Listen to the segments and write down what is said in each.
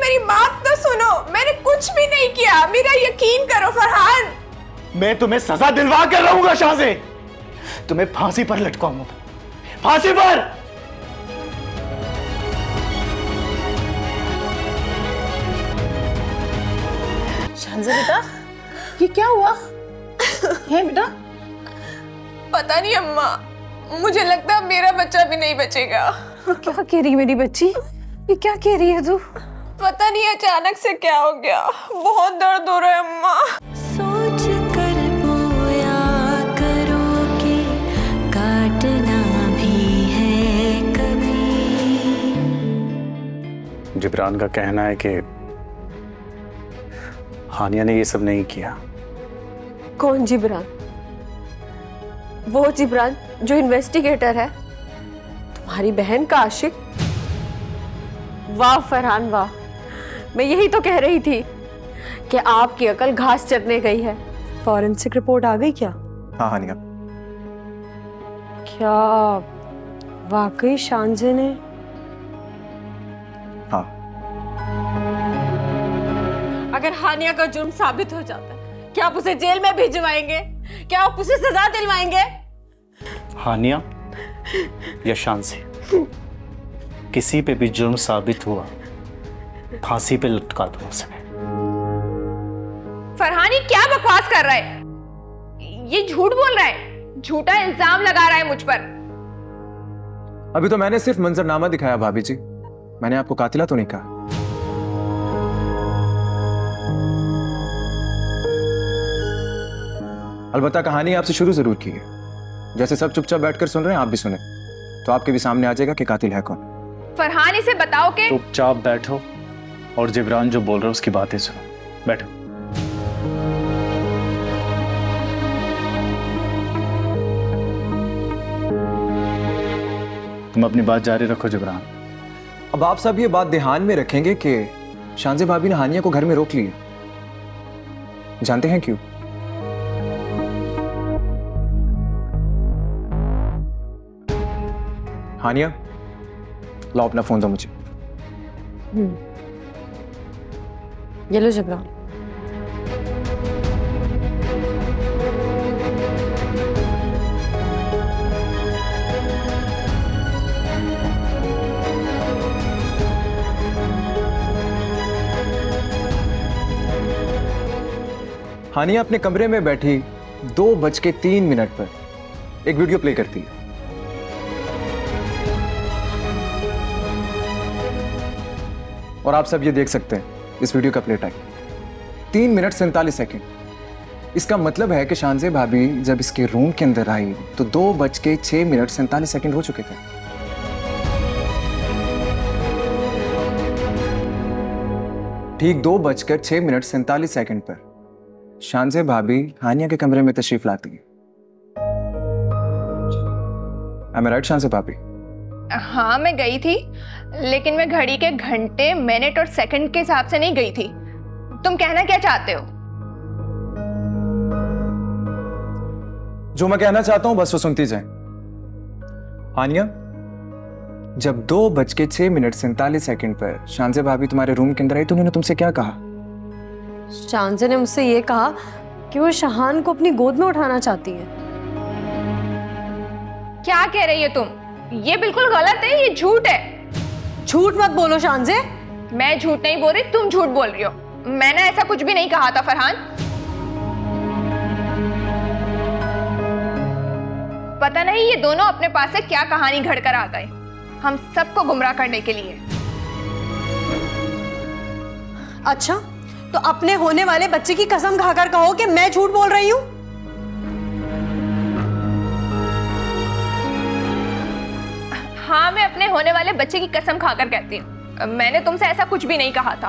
मेरी बात तो सुनो, मैंने कुछ भी नहीं किया, मेरा यकीन करो फरहान। मैं तुम्हें सजा दिलवा कर रहूंगा शाहज़े, तुम्हें फांसी पर लटकाऊंगा, फांसी पर। शाहज़े बेटा, ये क्या हुआ है बेटा? पता नहीं अम्मा, मुझे लगता है मेरा बच्चा भी नहीं बचेगा। क्या कह रही है मेरी बच्ची? ये क्या कह रही है तू? पता नहीं अचानक से क्या हो गया, बहुत दर्द हो रहा है अम्मा। सोच कर बोया करो कि काटना भी है कभी। जिब्रान का कहना है कि हानिया ने ये सब नहीं किया। कौन जिब्रान? वो जिब्रान जो इन्वेस्टिगेटर है, तुम्हारी बहन का आशिक? वाह फरहान वाह, मैं यही तो कह रही थी कि आपकी अकल घास चरने गई है। फॉरेंसिक रिपोर्ट आ गई क्या? हाँ हानिया। क्या वाकई शानजे ने? हाँ। अगर हानिया का जुर्म साबित हो जाता है, क्या आप उसे जेल में भिजवाएंगे? क्या आप उसे सजा दिलवाएंगे? हानिया या शानज़े, किसी पे भी जुर्म साबित हुआ फांसी पे लटका दूंगा उसे। फरहान ये क्या बकवास कर रहा है? ये झूठ बोल रहा है, झूठा इल्जाम लगा रहा है मुझ पर। अभी तो मैंने सिर्फ मंजरनामा दिखाया भाभी जी, मैंने आपको कातिला तो नहीं कहा। अलबत्ता कहानी आपसे शुरू जरूर की है, जैसे सब चुपचाप बैठकर सुन रहे हैं आप भी सुने, तो आपके भी सामने आ जाएगा कि कातिल है कौन। फरहान इसे बताओ कि चुपचाप बैठो और जिब्रान जो बोल रहा है उसकी बातें सुनो। बैठो। तुम अपनी बात जारी रखो जिब्रान। अब आप सब ये बात ध्यान में रखेंगे कि शानज़े भाभी ने हानिया को घर में रोक लिया। जानते हैं क्यों? हानिया, लो अपना फोन दो मुझे। ये लो जिब्रान। हानिया अपने कमरे में बैठी 2:03 पर एक वीडियो प्ले करती है। और आप सब ये देख सकते हैं इस वीडियो का प्ले टाइम 3 मिनट 47 सेकंड। इसका मतलब है कि शानज़े भाभी जब इसके रूम के अंदर आई तो 2:06 47 सेकंड हो चुके थे। ठीक 2:06 47 सेकंड पर शानज़े भाभी हानिया के कमरे में तशरीफ लाती है। Am I right, शानज़े भाभी? हाँ मैं गई थी, लेकिन मैं घड़ी के घंटे, मिनट और सेकंड के हिसाब से नहीं गई थी। तुम कहना क्या चाहते हो? जो मैं कहना चाहता हूं बस वो सुनती जाए। हानिया, जब 2:06 47 सेकंड पर शानज़े भाभी तुम्हारे रूम के अंदर आई तो उन्होंने तुमसे क्या कहा? शानज़े ने मुझसे ये कहा कि वो शहान को अपनी गोद में उठाना चाहती है। क्या कह रही हो तुम? ये बिल्कुल गलत है, ये झूठ है। झूठ मत बोलो शानज़े। मैं झूठ नहीं बोल रही, तुम झूठ बोल रही हो। मैंने ऐसा कुछ भी नहीं कहा था फरहान। पता नहीं ये दोनों अपने पास से क्या कहानी घड़कर आ गए, हम सबको गुमराह करने के लिए। अच्छा, तो अपने होने वाले बच्चे की कसम खाकर कहो कि मैं झूठ बोल रही हूँ। हाँ मैं अपने होने वाले बच्चे की कसम खाकर कहती हूँ, मैंने तुमसे ऐसा कुछ भी नहीं कहा था।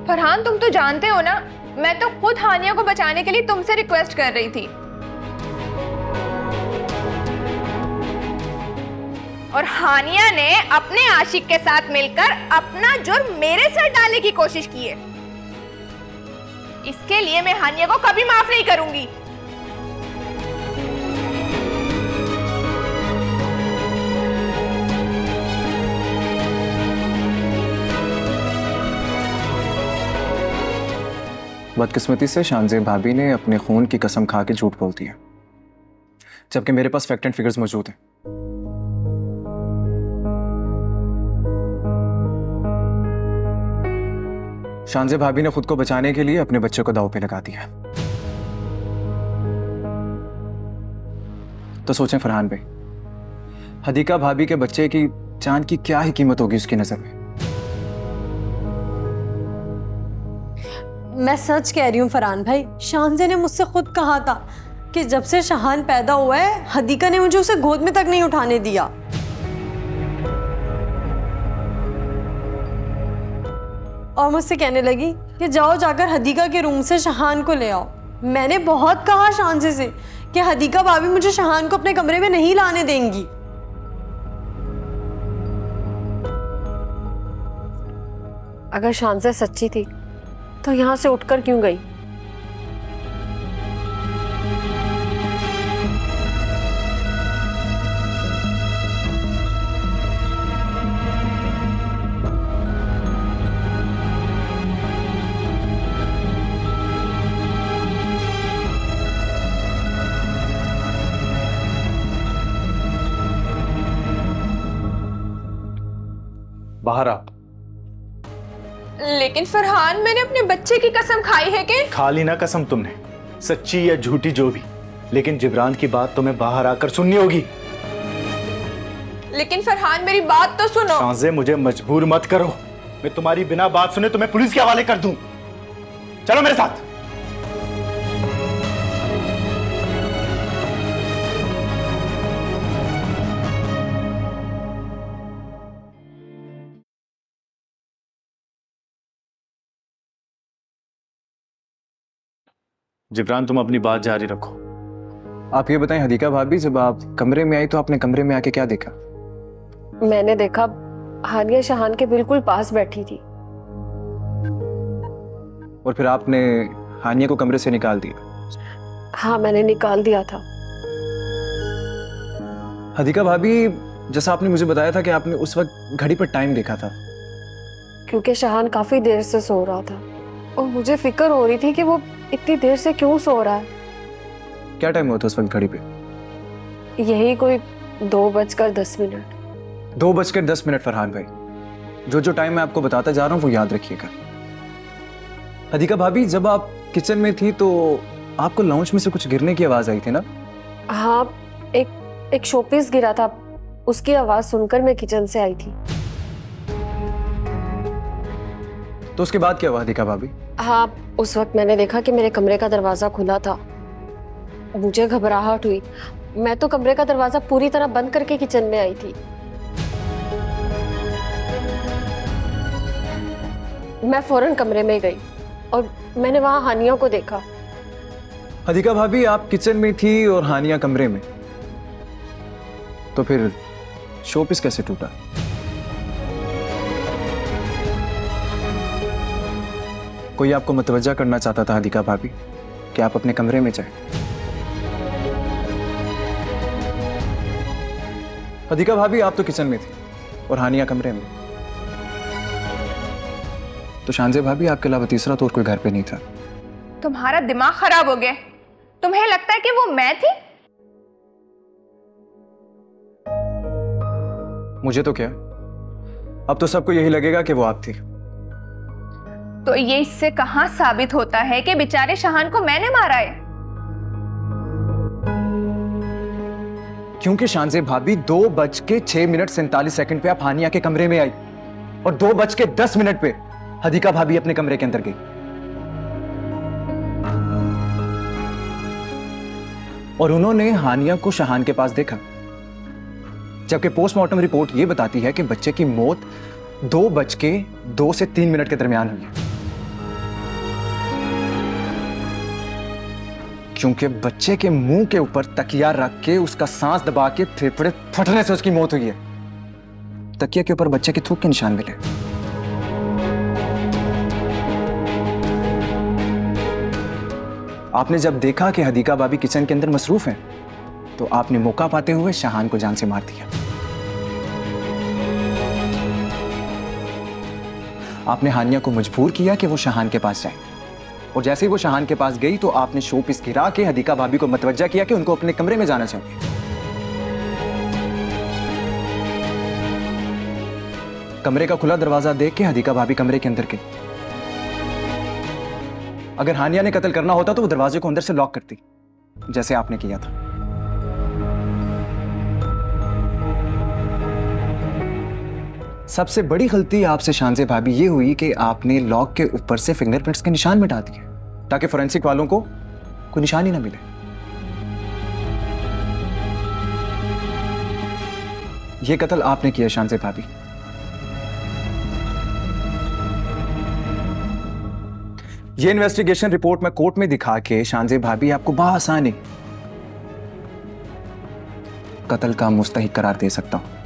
फरहान तुम तो जानते हो ना, मैं तो खुद हानिया को बचाने के लिए तुमसे रिक्वेस्ट कर रही थी, और हानिया ने अपने आशिक के साथ मिलकर अपना जुर्म मेरे सर डालने की कोशिश की है। इसके लिए मैं हानिया को कभी माफ नहीं करूंगी। बदकिस्मती से शानज़ेब भाभी ने अपने खून की कसम खा के झूठ बोल दिया, जबकि मेरे पास फैक्ट एंड फिगर्स मौजूद हैं। शानज़ेब भाभी ने खुद को बचाने के लिए अपने बच्चे को दांव पे लगा दिया। तो सोचें फरहान भाई, हदीका भाभी के बच्चे की जान की क्या ही कीमत होगी उसकी नजर में। मैं सच कह रही हूँ फरहान भाई, शानज़े ने मुझसे खुद कहा था कि जब से शाहान पैदा हुआ है हदीका ने मुझे उसे गोद में तक नहीं उठाने दिया। और मुझसे कहने लगी कि जाओ जाकर हदीका के रूम से शाहान को ले आओ। मैंने बहुत कहा शानज़े से कि हदीका भाभी मुझे शाहान को अपने कमरे में नहीं लाने देंगी। अगर शानज़े सच्ची थी तो यहां से उठकर क्यों गई? बाहर आप। लेकिन फरहान, मैंने अपने बच्चे की कसम खाई है कि खा ली ना कसम तुमने, सच्ची या झूठी जो भी, लेकिन जिब्रान की बात तुम्हें बाहर आकर सुननी होगी। लेकिन फरहान, मेरी बात तो सुनो। शानज़े, मुझे मजबूर मत करो, मैं तुम्हारी बिना बात सुने तुम्हें पुलिस के हवाले कर दूं। चलो मेरे साथ। जिब्रान, तुम अपनी बात जारी रखो। आप ये बताएं हदीका भाभी, जब आप कमरे में आई तो आपने कमरे में आके क्या देखा? मैंने देखा हानिया शाहान के बिल्कुल पास बैठी थी। और फिर आपने हानिया को कमरे से निकाल दिया? हाँ, मैंने निकाल दिया था। हदीका भाभी, जैसा आपने मुझे बताया था कि आपने उस वक्त घड़ी पर टाइम देखा था। क्योंकि शाहान काफी देर से सो रहा था और मुझे फिक्र हो रही थी कि वो इतनी देर से क्यों सो रहा है। क्या टाइम हुआ था उस वक्त घड़ी पे? यही कोई 2:10 मिनट। 2:10 फरहान भाई, जो टाइम मैं आपको बताता जा रहा हूँ वो याद रखिएगा। हदीका भाभी, जब आप किचन में थी तो आपको लाउंज में से कुछ गिरने की आवाज आई थी ना? हाँ, एक शोपीस गिरा था, उसकी आवाज सुनकर मैं किचन से आई थी। तो उसके बाद क्या हुआ हदीका भाभी? हाँ, उस वक्त मैंने देखा कि मेरे कमरे का दरवाजा खुला था। मुझे घबराहट हुई। मैं तो कमरे का दरवाजा पूरी तरह बंद करके किचन में आई थी। मैं फौरन कमरे में गई और मैंने वहां हानिया को देखा। हदीका भाभी, आप किचन में थी और हानिया कमरे में, तो फिर शोपीस कैसे टूटा? कोई आपको मुतवज्जा करना चाहता था हदीका भाभी कि आप अपने कमरे में जाएं। हदीका भाभी, आप तो किचन में थी और हानिया कमरे में, तो शानज़ेब भाभी आपके अलावा तीसरा तो और कोई घर पे नहीं था। तुम्हारा दिमाग खराब हो गया। तुम्हें लगता है कि वो मैं थी? मुझे तो क्या, अब तो सबको यही लगेगा कि वो आप थी। तो ये इससे कहां साबित होता है कि बेचारे शाहान को मैंने मारा है? क्योंकि शानज़ेब भाभी 2:06:47 पे आप हानिया के कमरे में आई और 2:10 पे हदीका भाभी अपने कमरे के अंदर गई। और उन्होंने हानिया को शाहान के पास देखा, जबकि पोस्टमार्टम रिपोर्ट यह बताती है कि बच्चे की मौत 2:02 से 3 मिनट के दरमियान हुई है। क्योंकि बच्चे के मुंह के ऊपर तकिया रख के उसका सांस दबा के फेफड़े फटने से उसकी मौत हुई है। तकिया के ऊपर बच्चे के थूक के निशान मिले। आपने जब देखा कि हदीका भाभी किचन के अंदर मसरूफ हैं, तो आपने मौका पाते हुए शाहान को जान से मार दिया। आपने हानिया को मजबूर किया कि वो शाहान के पास जाए और जैसे ही वो शाहान के पास गई तो आपने शोपीस गिरा के हदीका भाभी को मतवज्जा किया कि उनको अपने कमरे में जाना चाहिए। कमरे का खुला दरवाजा देख के हदीका भाभी कमरे के अंदर गई। अगर हानिया ने कत्ल करना होता तो वो दरवाजे को अंदर से लॉक करती, जैसे आपने किया था। सबसे बड़ी गलती आपसे शानजे भाभी ये हुई कि आपने लॉक के ऊपर से फिंगरप्रिंट्स के निशान मिटा दिए ताकि फोरेंसिक वालों को कोई निशान ही ना मिले। ये कत्ल आपने किया शानजे भाभी। ये इन्वेस्टिगेशन रिपोर्ट मैं कोर्ट में दिखा के शानजे भाभी आपको बआसानी कत्ल का मुस्तहिक करार दे सकता हूं।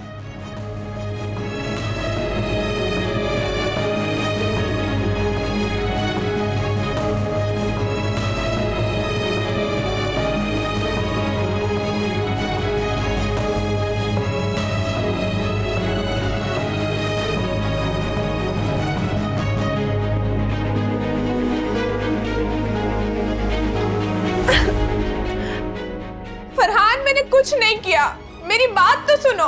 फरहान, मैंने कुछ नहीं किया, मेरी बात तो सुनो।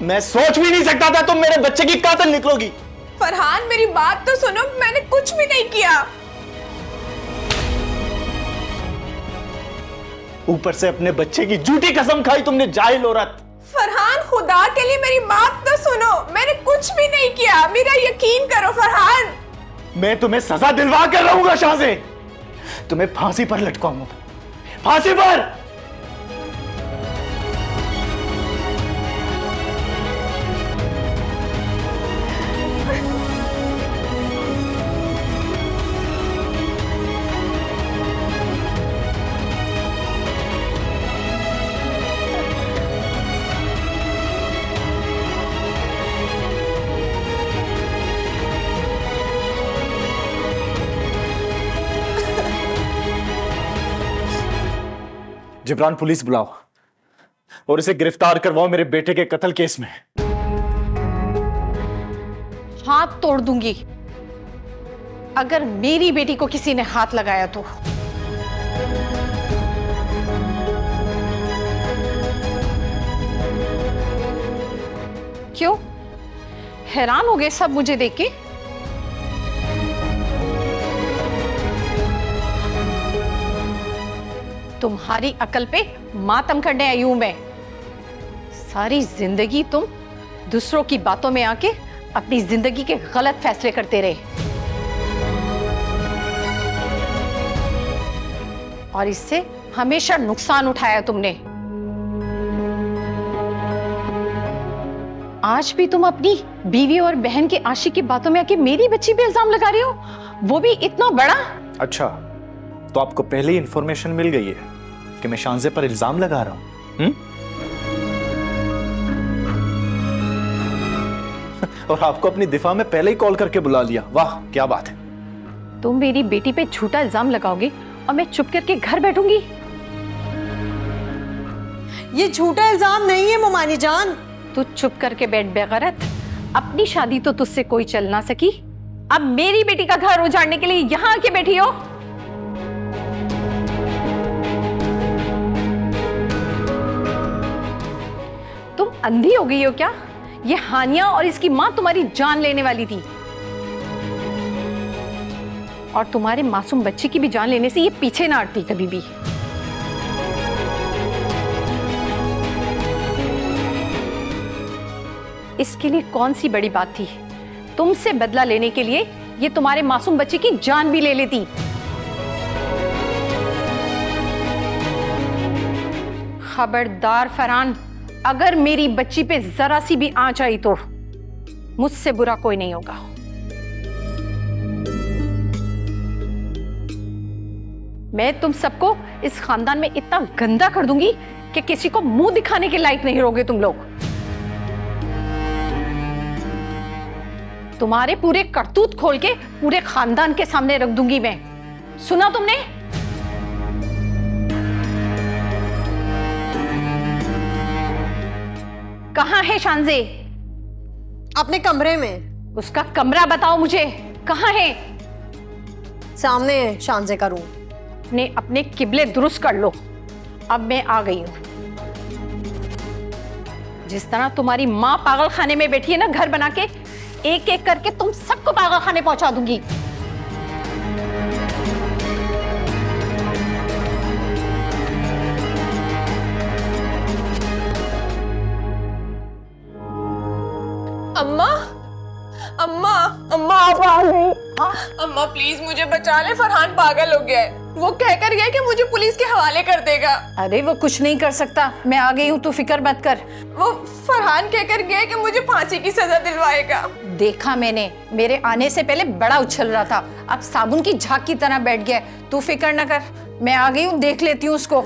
मैं सोच भी नहीं सकता था तुम मेरे बच्चे की कातिल निकलोगी। फरहान, मेरी बात तो सुनो, मैंने कुछ भी नहीं किया। ऊपर से अपने बच्चे की झूठी कसम खाई तुमने, जाहिल औरत। फरहान, खुदा के लिए मेरी बात तो सुनो, मैंने कुछ भी नहीं किया, मेरा यकीन करो फरहान। मैं तुम्हें सजा दिलवा कर रहूंगा शाहज़े, तुम्हें फांसी पर लटकाऊंगा, फांसी पर। जिब्रान, पुलिस बुलाओ और इसे गिरफ्तार करवाओ मेरे बेटे के कत्ल केस में। हाथ तोड़ दूंगी अगर मेरी बेटी को किसी ने हाथ लगाया तो। क्यों, हैरान हो गए सब मुझे देख के? तुम्हारी अकल पे मातम करने आई हूं मैं। सारी जिंदगी तुम दूसरों की बातों में आके अपनी जिंदगी के गलत फैसले करते रहे और इससे हमेशा नुकसान उठाया तुमने। आज भी तुम अपनी बीवी और बहन के आशिक की बातों में आके मेरी बच्ची पे इल्जाम लगा रहे हो, वो भी इतना बड़ा। अच्छा, तो आपको पहले ही इंफॉर्मेशन मिल गई है कि मैं शानजे पर इल्जाम लगा रहा हूं? और आपको अपनी दिफा में पहले ही कॉल करके बुला लिया। वाह, क्या बात है। तुम मेरी बेटी पे झूठा इल्जाम लगाओगे और मैं चुप करके घर बैठूंगी? ये झूठा इल्जाम नहीं है मोमानी जान। तू चुप करके बैठ बेगैरत। अपनी शादी तो तुझसे कोई चल ना सकी, अब मेरी बेटी का घर उजाड़ने के लिए यहां आके बैठी हो। तुम अंधी हो गई हो क्या? ये हानिया और इसकी मां तुम्हारी जान लेने वाली थी और तुम्हारे मासूम बच्चे की भी जान लेने से ये पीछे ना हटती कभी भी। इसके लिए कौन सी बड़ी बात थी? तुमसे बदला लेने के लिए ये तुम्हारे मासूम बच्चे की जान भी ले लेती। खबरदार फरहान, अगर मेरी बच्ची पे जरा सी भी आंच आई तो मुझसे बुरा कोई नहीं होगा। मैं तुम सबको इस खानदान में इतना गंदा कर दूंगी कि किसी को मुंह दिखाने के लायक नहीं रहोगे तुम लोग। तुम्हारे पूरे करतूत खोल के पूरे खानदान के सामने रख दूंगी मैं। सुना तुमने? कहां है शानजे? अपने कमरे में। उसका कमरा बताओ मुझे, कहां है? सामने है शांजे का रूम। अपने अपने किबले दुरुस्त कर लो। अब मैं आ गई हूं। जिस तरह तुम्हारी माँ पागल खाने में बैठी है ना घर बना के, एक एक करके तुम सबको पागल खाने पहुंचा दूंगी। अम्मा अम्मा अम्मा आप आ गई। अम्मा प्लीज मुझे बचा ले, फरहान पागल हो गया है। वो कहकर गया कि मुझे पुलिस के हवाले कर देगा। अरे वो कुछ नहीं कर सकता, मैं आ गई हूँ, तू फिक्र मत कर। वो फरहान कहकर गया कि मुझे फांसी की सजा दिलवाएगा। देखा मैंने, मेरे आने से पहले बड़ा उछल रहा था, अब साबुन की झाग की तरह बैठ गया। तू फिक्र न कर, मैं आ गई हूँ, देख लेती हूँ उसको।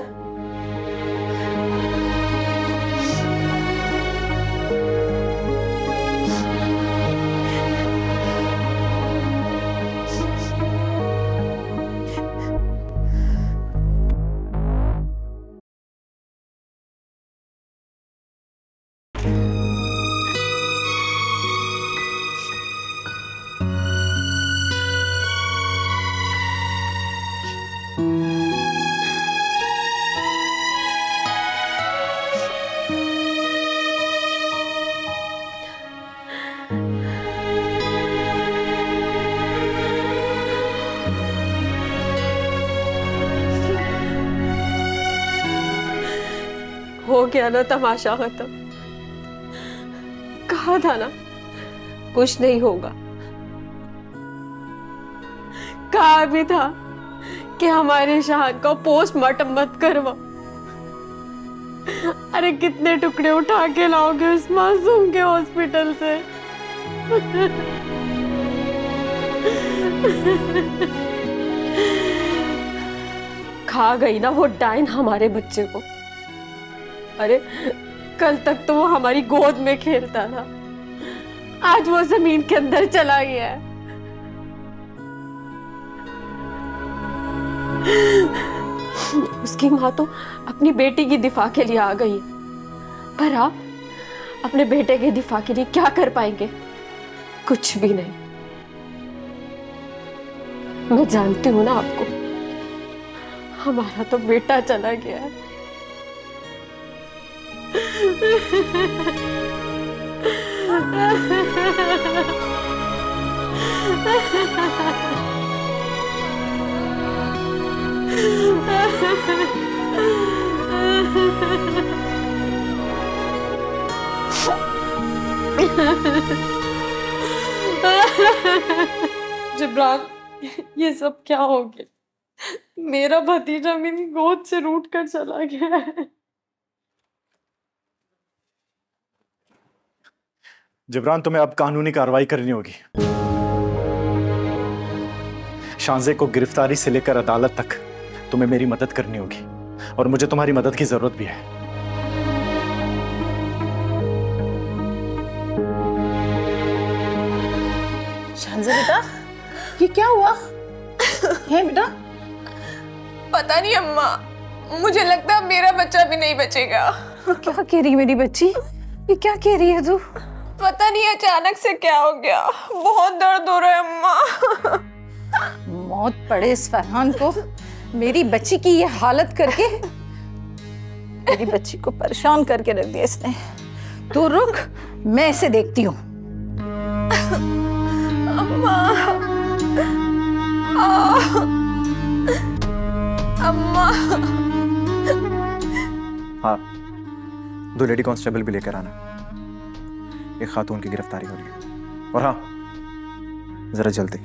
हो गया ना तमाशा खत्म। कहा था ना कुछ नहीं होगा। कहा भी था कि हमारे शान को पोस्टमार्टम मत करवा। अरे कितने टुकड़े उठा के लाओगे उस मासूम के हॉस्पिटल से। खा गई ना वो डायन हमारे बच्चे को। अरे कल तक तो वो हमारी गोद में खेलता था, आज वो जमीन के अंदर चला गया है। उसकी माँ तो अपनी बेटी की दिफा के लिए आ गई है, पर आप अपने बेटे के दिफा के लिए क्या कर पाएंगे? कुछ भी नहीं। मैं जानती हूँ ना आपको, हमारा तो बेटा चला गया है। जिब्रान, ये सब क्या हो गया? मेरा भतीजा मेरी गोद से रूठ कर चला गया है। जिब्रान, तुम्हें अब कानूनी कार्रवाई करनी होगी। शांजे को गिरफ्तारी से लेकर अदालत तक तुम्हें मेरी मदद करनी होगी, और मुझे तुम्हारी मदद की जरूरत भी है। शांजे बेटा, ये क्या हुआ है बेटा? पता नहीं अम्मा, मुझे लगता है मेरा बच्चा भी नहीं बचेगा। क्या कह रही है मेरी बच्ची? ये क्या कह रही है तू? पता नहीं अचानक से क्या हो गया, बहुत दर्द हो रहा है अम्मा। मौत पड़े इस फरहान को, मेरी बच्ची की ये हालत करके मेरी बच्ची को परेशान करके रख दिया इसने। तू रुक, मैं इसे देखती हूँ। अम्मा, अम्मा। हाँ, 2 लेडी कांस्टेबल भी लेकर आना, एक खातून की गिरफ्तारी हो रही है। और हाँ, जरा जल्दी।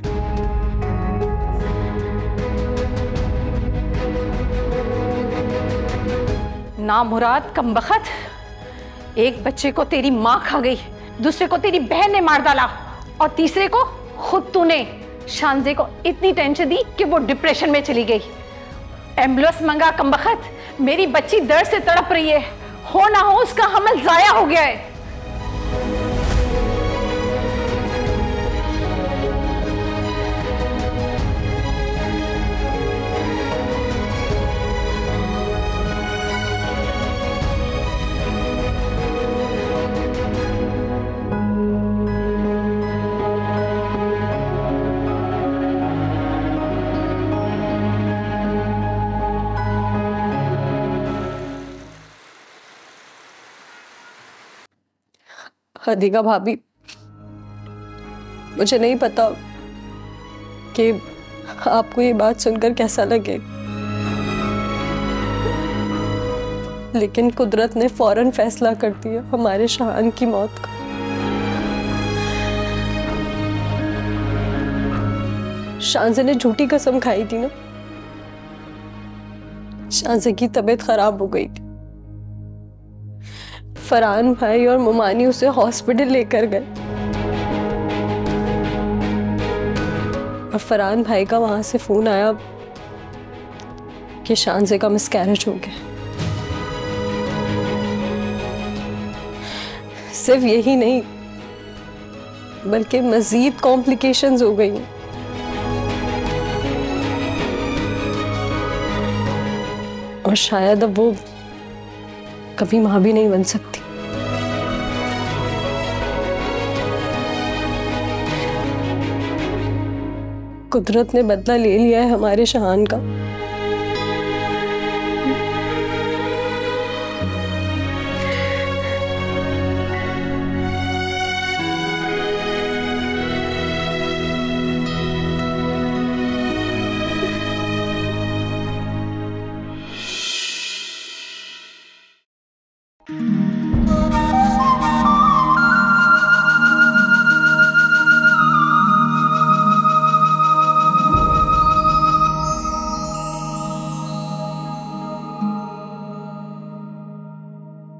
नामुराद कमबख्त, एक बच्चे को तेरी माँ खा गई, दूसरे को तेरी बहन ने मार डाला, और तीसरे को खुद तूने। शांजे को इतनी टेंशन दी कि वो डिप्रेशन में चली गई। एम्बुलेंस मंगा कमबख्त, मेरी बच्ची दर्द से तड़प रही है, हो ना हो उसका हमल जाया हो गया है। अधिका भाभी, मुझे नहीं पता कि आपको ये बात सुनकर कैसा लगे, लेकिन कुदरत ने फौरन फैसला कर दिया हमारे शाहान की मौत का। शाहज़े ने झूठी कसम खाई थी ना, शाहज़े की तबीयत खराब हो गई थी। फरहान भाई और मुमानी उसे हॉस्पिटल लेकर गए और फरहान भाई का वहां से फोन आया कि शाहज़े का मिसकैरेज हो गया। सिर्फ यही नहीं, बल्कि मजीद कॉम्प्लिकेशंस हो गई और शायद अब वो कभी मां भी नहीं बन सकती। कुदरत ने बदला ले लिया है हमारे शाहान का। Mm-hmm.